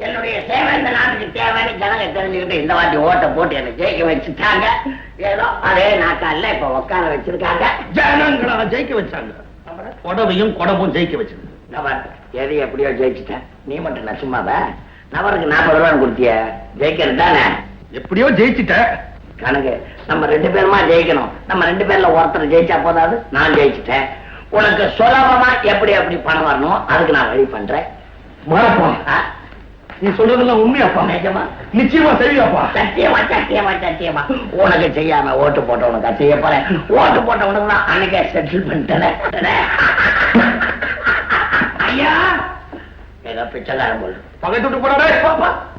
என்னுடைய சேவை இந்த நாட்டுக்கு தேவைன்னு ஜனங்க தெரிஞ்சுக்கிட்டு இந்த வாட்டி ஓட்ட போட்டு என்ன ஜெயிக்க வச்சுட்டாங்க. ஏதோ அதே நாக்கால இப்ப உட்கார வச்சிருக்காங்க. ஜனங்களா ஜெயிக்க வச்சாங்க. கொடவையும் கொடமும் ஜெயிக்க வச்சிருக்க. எது எப்படியோ ஜெயிச்சுட்டேன். நீ மட்டும் நான் சும்மாவா? நபருக்கு 40 ரூபாய் கொடுத்திய ஜெயிக்கிறது தானே? எப்படியோ ஜெயிச்சுட்ட கணக்கு. நம்ம 2 பேருமா ஜெயிக்கணும். நம்ம 2 பேர்ல ஒருத்தர் ஜெயிச்சா போதாது. நான் ஜெயிச்சுட்டேன். உனக்கு சுலபமா எப்படி எப்படி பணம் வரணும் அதுக்கு நான் வழி பண்றேன். மாறப்பா, நீ சொல்றதெல்லாம் உண்மையாப்பா? நிஜமா? நிச்சயமா செய்யாப்பா? சத்தியமா சத்தியமா சத்தியமா. உனக்கு செய்யாம ஓட்டு போட்டவனுக்கு செய்ய போறேன். ஓட்டு போட்டவனுக்கு தான் அன்னைக்கே செட்டில் பண்ணிட்டேன். ஐயா ஏதோ பிச்சைக்காரன் போல் பக்கத்து விட்டு போறாடே.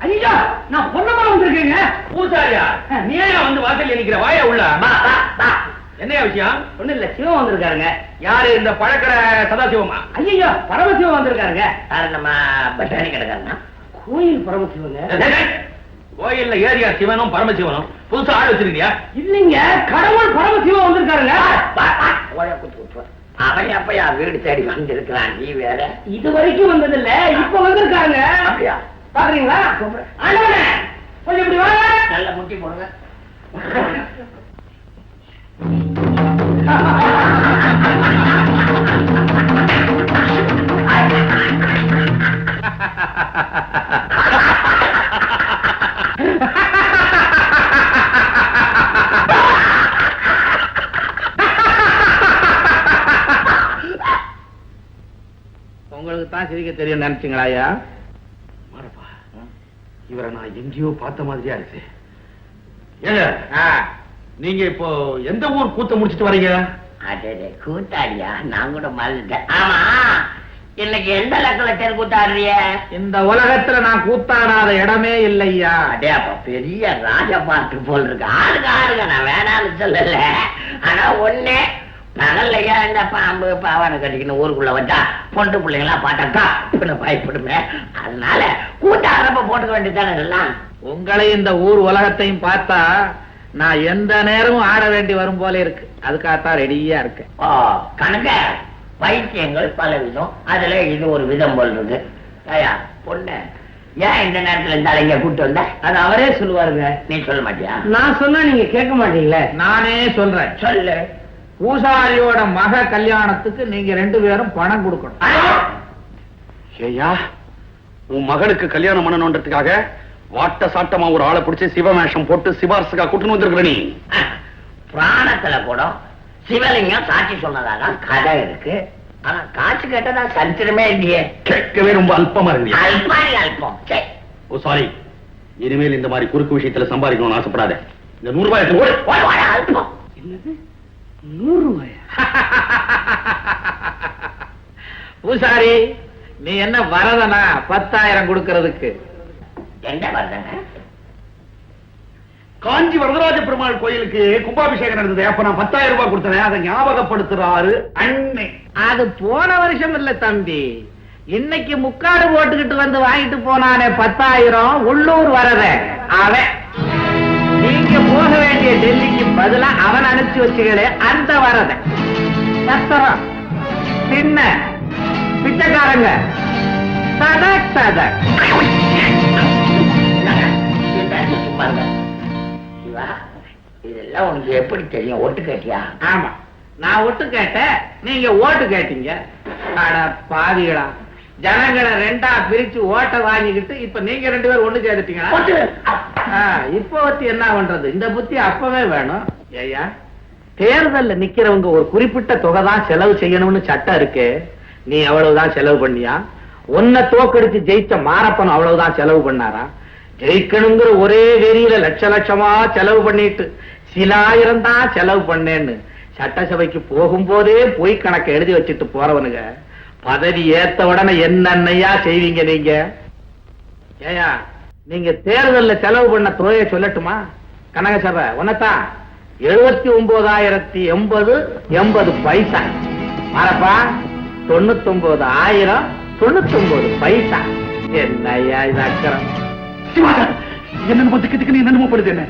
ஐயா, நான் பொண்ணமா வந்திருக்கேங்க. பூசாரியா நீ ஏன் வந்து வாசல்ல நிக்கிற? வாயா உள்ள. என்ன விஷயம்? ஒண்ணு இல்ல, சிவம் வந்திருக்காருங்க. யாரு? இந்த பழக்கடை சதாசிவமா? ஐயா பரமசிவம் வந்திருக்காருங்க. நம்ம பட்டாணி கிடக்காருன்னா கோயில் பரமசிவங்க. கோயில்ல ஏரியா சிவனும் பரமசிவனும் புதுசா ஆள் வச்சிருக்கியா? இல்லைங்க, கடவுள் பரமசிவம் வந்திருக்காருங்க. அவன் அப்பயா வீடு தேடி வந்திருக்கிறான். நீ வேற இது வரைக்கும் வந்தது இல்ல, இப்ப வந்திருக்காங்க. அப்படியா? பாக்குறீங்களா? கொஞ்சம் இப்படி வாங்க. நல்ல முட்டி போடுங்க. உங்களுக்கு தான் சிரிக்க தெரியும் நினைச்சீங்களா? ஐயா மாறப்பா, இவரை நான் எங்கேயோ பார்த்த மாதிரியா இருக்கு. ஏங்க, நீங்க இப்போ எந்த ஊர் கூத்த முடிச்சிட்டு வரீங்க? அதே கூத்தாடியா? நான் கூட மறந்துட்டேன். ஆமா, இன்னைக்கு எந்த லக்கல தெரு கூத்தாடுறிய? இந்த உலகத்துல நான் கூத்தாடாத இடமே இல்லையா. அதே அப்ப பெரிய ராஜா பாட்டு போல் இருக்கு. ஆளுங்க நான் வேணான்னு சொல்லல. ஆனா ஒண்ணு பகல்லையா இந்த பாம்பு பாவானை கட்டிக்கணும் ஊருக்குள்ள வச்சா பொண்டு பிள்ளைங்களா பாட்டாக்கா பயப்படுமே. அதனால கூட்டாடுறப்ப போட்டுக்க வேண்டியதானே எல்லாம். உங்களை இந்த ஊர் உலகத்தையும் பார்த்தா நான் எந்த நேரமும் ஆட வேண்டி வரும் போல இருக்கு. அதுக்காகத்தான் ரெடியா இருக்கு. ஓ கணக்க வைத்தியங்கள் பல விதம், அதுல இது ஒரு விதம் போல் இருக்கு. ஐயா பொண்ணு ஏன் இந்த நேரத்துல இந்த அலைங்க கூட்டு வந்த? அது அவரே சொல்லுவாருங்க. நீ சொல்ல மாட்டியா? நான் சொன்னா நீங்க கேட்க மாட்டீங்களே. நானே சொல்றேன். சொல்லு. பூசாரியோட மக கல்யாணத்துக்கு நீங்க 2 பேரும் பணம் கொடுக்கணும். ஏயா, உன் மகளுக்கு கல்யாணம் பண்ணணுன்றதுக்காக வாட்ட சாட்டமா ஒரு ஆளை பிடிச்சி சிவமேஷம் போட்டு சிபாரசுக்கா கூட்டுன்னு வந்திருக்கிற நீ. புராணத்துல கூட சிவலிங்கம் சாட்சி சொன்னதாக கதை இருக்கு. ஆனா காட்சி கேட்டதா சரித்திரமே இல்லையே. கேட்கவே ரொம்ப அல்பமா இருக்கு. அல்பம். ஓ சாரி, இனிமேல் இந்த மாதிரி குறுக்கு விஷயத்துல சம்பாதிக்கணும்னு ஆசைப்படாத. இந்த 100 ரூபாய் அல்பம். என்னது 100 ரூபாய்? பூசாரி, நீ என்ன வரதனா 10,000 கொடுக்கறதுக்கு? என்ன வரதனா? காஞ்சி வரதராஜ பெருமாள் கோயிலுக்கு கும்பாபிஷேகம் நடந்தது. அப்ப நான் 10,000 ரூபாய் கொடுத்தேன். அதை ஞாபகப்படுத்துறாரு அண்ணே. அது போன வருஷம் இல்ல தம்பி, இன்னைக்கு முக்காடு போட்டுக்கிட்டு வந்து வாங்கிட்டு போனானே 10,000 உள்ளூர் வரத அவன். நீங்க போக வேண்டிய டெல்லிக்கு பதிலா அவன் அனுப்பிச்சு வச்சுகளே அந்த வரத. சத்திரம் சின்ன பிச்சைக்காரங்க சதக் சதக். இதெல்லாம் உனக்கு எப்படி தெரியும்? ஒட்டு கேட்டியா? ஆமா, நான் ஒட்டு கேட்டேன், நீங்க ஓட்டு கேட்டீங்க. அட பாவிகளா, ஜனங்களை 2ஆ பிரிச்சு ஓட்ட வாங்கிக்கிட்டு இப்ப நீங்க 2 பேரும் ஒண்ணு சேர்த்துட்டீங்களா? இப்ப வச்சு என்ன பண்றது? இந்த புத்தி அப்பவே வேணும். ஐயா, தேர்தல்ல நிக்கிறவங்க ஒரு குறிப்பிட்ட தொகை தான் செலவு செய்யணும்னு சட்டம் இருக்கு. நீ அவ்வளவுதான் செலவு பண்ணியா? உன்னை தோக்கடிச்சு ஜெயிச்ச மாரப்பன் அவ்வளவுதான் செலவு பண்ணாரா? ஜெயிக்கணுங்கிற ஒரே வெறியில லட்சமா செலவு பண்ணிட்டு சில ஆயிரம் தான் செலவு பண்ணேன்னு சட்டசபைக்கு போகும்போதே பொய் கணக்கை எழுதி வச்சுட்டு போறவனுங்க பதவி ஏத்த உடனே என்னன்னையா செய்வீங்க நீங்க? ஏயா, நீங்க தேர்தல்ல செலவு பண்ண தொகையை சொல்லட்டுமா? கனக சபை உன்னதான் 79,080 பைசா. மாரப்பா 99,099 பைசா. என்னையா இது அக்கறம்? என்னன்னு திக்கு என்னமோ படுது. என்ன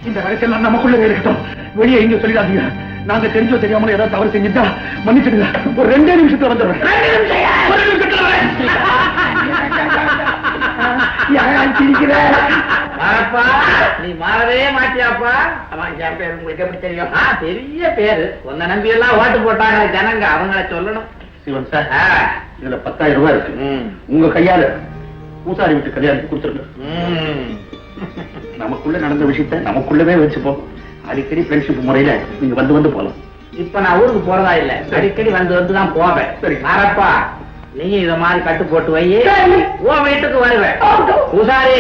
இந்த ரகசியம் நமக்குள்ளே இருக்கட்டும், வெளியே எங்க சொல்லிடாதீங்க. நாங்க தெரிஞ்சோ தெரியாமல ஏதாவது தவறு செஞ்சுட்டா மன்னிச்சிடுங்க. ஒரு 2 நிமிஷத்துல வந்துடுறேன். 2 நிமிஷத்துல மாறப்பா, நீ மாறவே மாட்டியாப்பா. என் பேர் உங்களுக்கு எப்படி தெரியும்? பெரிய பேரு. உன்னை நம்பி எல்லாம் ஓட்டு போட்டாங்க ஜனங்க, அவங்கள சொல்லணும். சிவன் சார், இதுல 10,000 ரூபாய் இருக்கு. உங்க கையால பூசாரி வீட்டு கல்யாணத்துக்கு கொடுத்துருங்க. நமக்குள்ள நடந்த விஷயத்த நமக்குள்ளவே வச்சுப்போம். அடிக்கடி ஃப்ரெண்ட்ஷிப் முறையில நீங்க வந்து போலாம். இப்ப நான் ஊருக்கு போறதா இல்ல, அடிக்கடி வந்து தான் போவேன். சரி. மாறப்பா, நீ இத மாதிரி கட்டு போட்டு வை, உன் வீட்டுக்கு வருவேன். பூசாரி,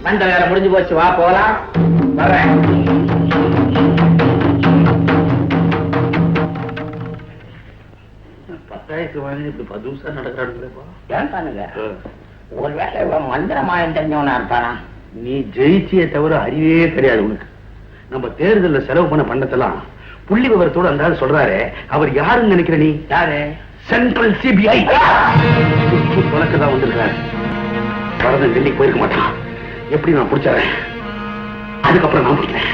வந்த வேலை முடிஞ்சு போச்சு, வா போலாம். வர்றேன். இப்படி பதுசா நடக்கிறானுங்களேப்பா. ஏன் பண்ணுங்க? ஒருவேளை இவன் மந்திரமாயம் தெரிஞ்சவனா இருப்பானா? நீ ஜெயிச்சியே தவிர அறிவே கிடையாது உனக்கு. நம்ம தேர்தல்ல செலவு பண்ண பண்டத்தெல்லாம் புள்ளி விவரத்தோட அந்த ஆள் சொல்றாரு. அவர் யாருன்னு நினைக்கிற நீ? யாரு? Central CBI. உனக்குதான் வந்திருக்காரு. வரதன் டெல்லிக்கு போயிருக்க மாட்டான். எப்படி நான் பிடிச்சறேன், அதுக்கப்புறம் நான் பிடிக்கிறேன்.